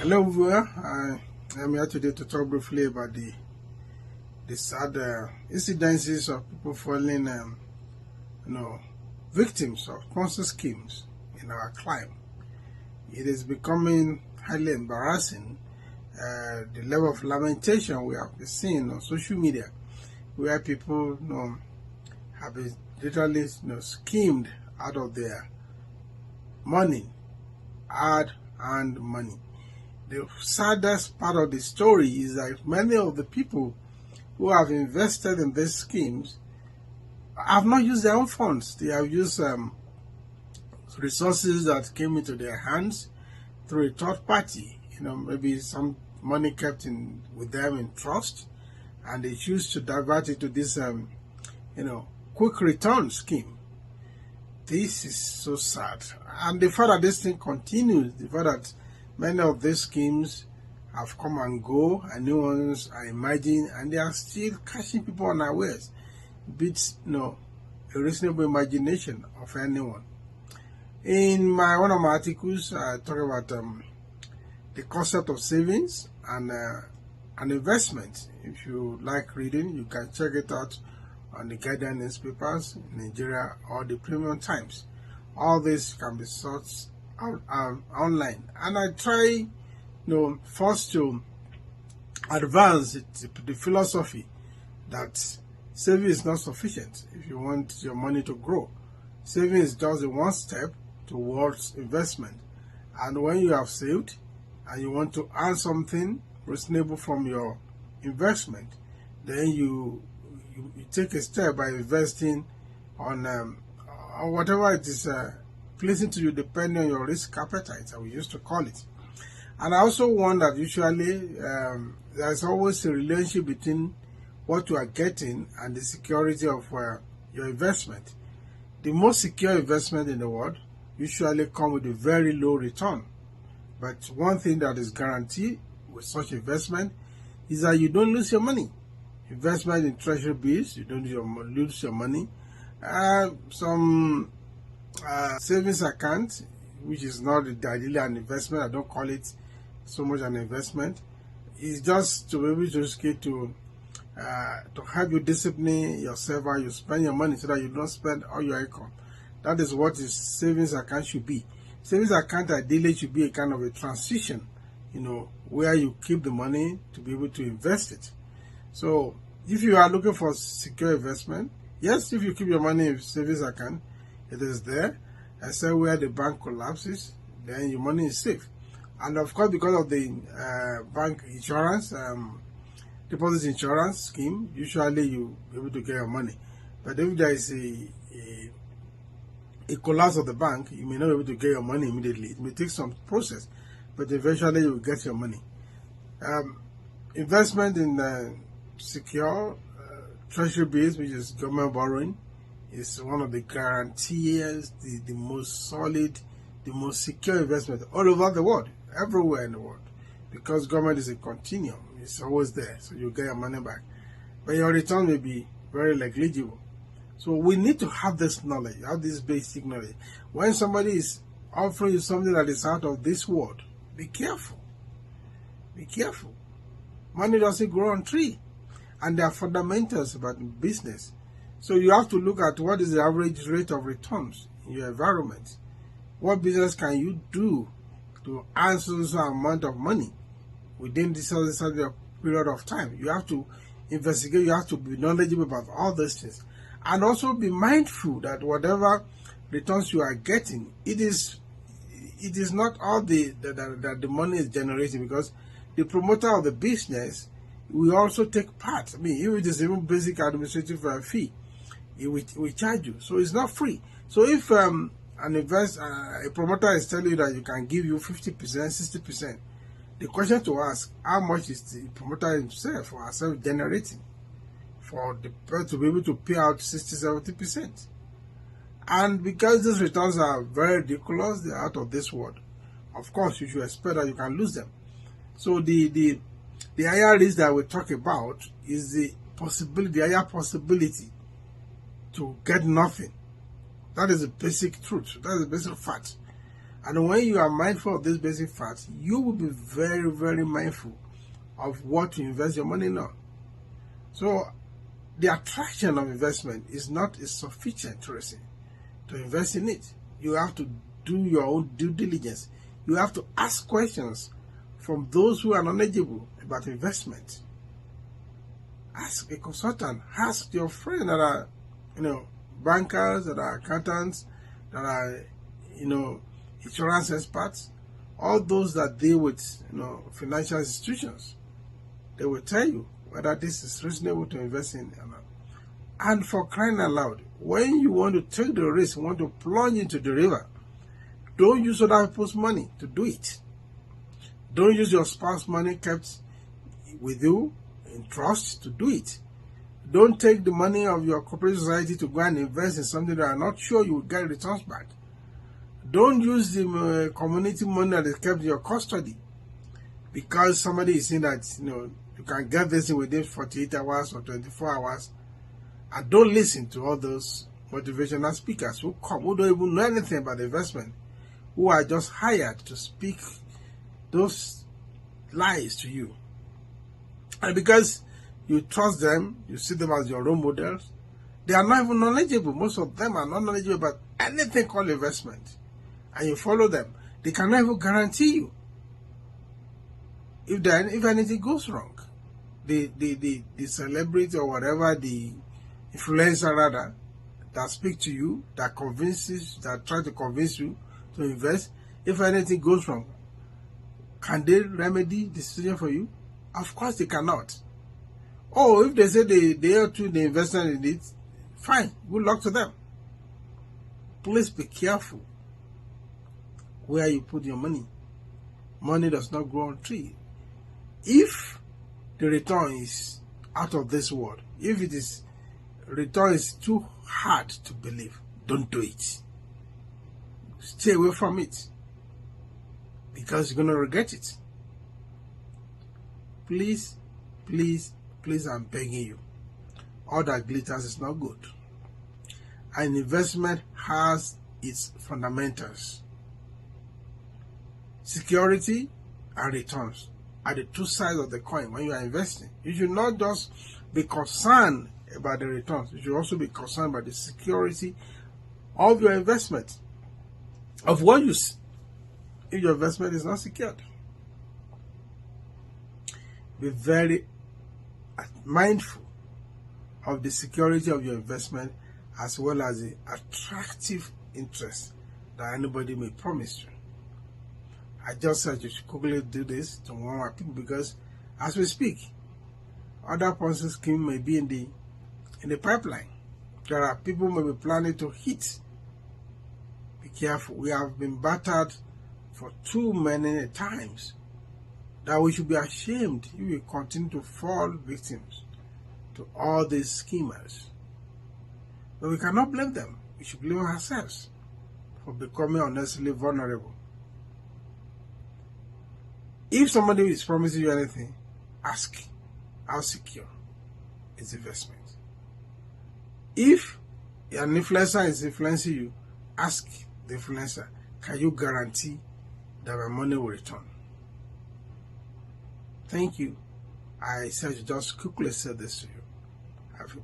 Hello, everyone. I am here today to talk briefly about the sad incidences of people falling, victims of Ponzi schemes in our climate. It is becoming highly embarrassing. The level of lamentation we have been seeing on social media, where people, have been literally, schemed out of their money, hard-earned money. The saddest part of the story is that many of the people who have invested in these schemes have not used their own funds. They have used resources that came into their hands through a third party. Maybe some money kept with them in trust, and they choose to divert it to this, quick return scheme. This is so sad. And the fact that this thing continues, the fact that many of these schemes have come and go, and new ones are emerging, and they are still catching people unawares. Beats a reasonable imagination of anyone. In one of my articles, I talk about the concept of savings and investment. If you like reading, you can check it out on the Guardian newspapers in Nigeria or the Premium Times. All this can be sought online, and I try first to advance the philosophy that saving is not sufficient if you want your money to grow. Saving is just a one step towards investment, and when you have saved and you want to earn something reasonable from your investment, then you take a step by investing on whatever it is pleasing to you, depending on your risk appetite, as we used to call it. And I also want that usually there's always a relationship between what you are getting and the security of your investment. The most secure investment in the world usually come with a very low return. But one thing that is guaranteed with such investment is that you don't lose your money. Investment in treasury bills, you don't lose your money. Some savings account, which is not ideally an investment, I don't call it so much an investment, is just to be able to help you discipline yourself how you spend your money, so that you don't spend all your income. That is what a savings account should be. Savings account ideally should be a kind of a transition, where you keep the money to be able to invest it. So if you are looking for secure investment, yes, if you keep your money in a savings account, it is there. Except where the bank collapses, then your money is safe. And of course, because of the bank insurance, deposit insurance scheme, usually you be able to get your money. But if there is a collapse of the bank, you may not be able to get your money immediately. It may take some process, but eventually you will get your money. Investment in secure treasury bills, which is government borrowing, is one of the guarantees, the most solid, the most secure investment all over the world, everywhere in the world, because government is a continuum. It's always there, so you get your money back, but your return may be very negligible. So we need to have this knowledge, have this basic knowledge. When somebody is offering you something that is out of this world, be careful. Be careful. Money doesn't grow on tree, and there are fundamentals about business. So you have to look at what is the average rate of returns in your environment. What business can you do to earn some amount of money within this period of time? You have to investigate, you have to be knowledgeable about all these things. And also be mindful that whatever returns you are getting, it is not all that the money is generating, because the promoter of the business will also take part. I mean, if it is even basic administrative fee, it will charge you. So it's not free. So if a promoter is telling you that you can give you 50%, 60%, the question to ask, how much is the promoter himself or herself generating for the person to be able to pay out 60, 70%? And because these returns are very ridiculous, they are out of this world, of course you should expect that you can lose them. So the higher risk that we talk about is the higher possibility to get nothing. That is the basic truth. That is the basic fact. And when you are mindful of these basic facts, you will be very, very mindful of what to invest your money in. So the attraction of investment is not sufficient to invest in it. You have to do your own due diligence. You have to ask questions from those who are knowledgeable about investment. Ask a consultant. Ask your friends that are, bankers, that are accountants, that are, insurance experts, all those that deal with, financial institutions. They will tell you whether this is reasonable to invest in or not. And for crying out loud, when you want to take the risk, want to plunge into the river, don't use other people's money to do it. Don't use your spouse's money kept with you in trust to do it. Don't take the money of your corporate society to go and invest in something that are not sure you will get returns back. Don't use the community money that is kept in your custody because somebody is saying that you can get this within 48 hours or 24 hours. And don't listen to all those motivational speakers who don't even know anything about investment, who are just hired to speak those lies to you. And because you trust them, you see them as your role models, they are not even knowledgeable. Most of them are not knowledgeable about anything called investment. And you follow them. They cannot even guarantee you if anything goes wrong. The celebrity or whatever, the influencer rather, that speak to you, that try to convince you to invest, if anything goes wrong, can they remedy the situation for you? Of course they cannot. Oh, if they say they are to the investment in it, fine, good luck to them. Please be careful where you put your money. Money does not grow on trees. If the return is out of this world, if return is too hard to believe, don't do it. Stay away from it because you're going to regret it. Please, please, please, I'm begging you. All that glitters is not good. An investment has its fundamentals. Security and returns are the two sides of the coin when you are investing. You should not just be concerned about the returns. You should also be concerned about the security of your investment, of what you see if your investment is not secured. Be very mindful of the security of your investment as well as the attractive interest that anybody may promise you. I just said you should quickly do this to warn our people because as we speak, other Ponzi scheme may be in the pipeline. There are people may be planning to hit. Be careful. We have been battered for too many times that we should be ashamed if we continue to fall victims to all these schemers. But we cannot blame them. We should blame ourselves for becoming unnecessarily vulnerable. If somebody is promising you anything, ask how secure is the investment. If an influencer is influencing you, ask the influencer, can you guarantee that my money will return? Thank you. I said to just quickly say this to you.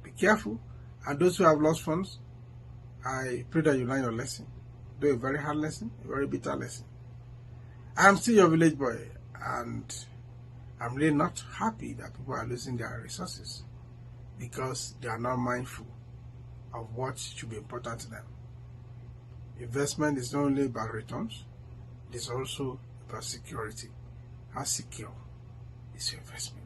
Be careful. And those who have lost funds, I pray that you learn your lesson. Do a very hard lesson, a very bitter lesson. I'm still your village boy, and I'm really not happy that people are losing their resources because they are not mindful of what should be important to them. Investment is not only about returns, it is also about security. How secure is your investment?